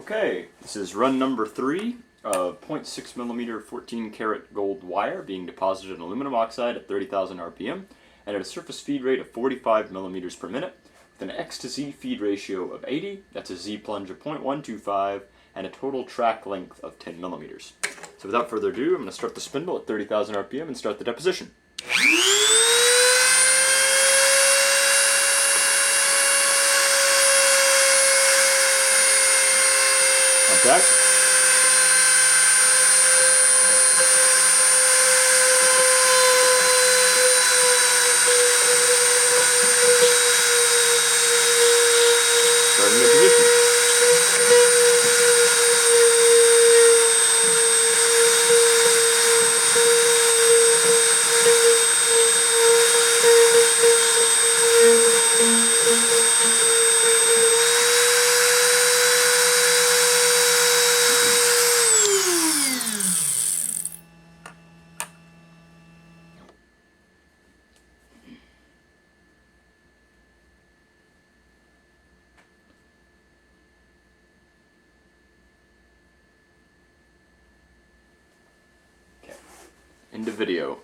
Okay, this is run number 3 of 0.6mm 14 karat gold wire being deposited in aluminum oxide at 30,000 RPM and at a surface feed rate of 45 millimeters per minute with an X to Z feed ratio of 80, that's a Z plunge of 0.125, and a total track length of 10 millimeters. So without further ado, I'm going to start the spindle at 30,000 RPM and start the deposition. Contact. Starting the position. Into video.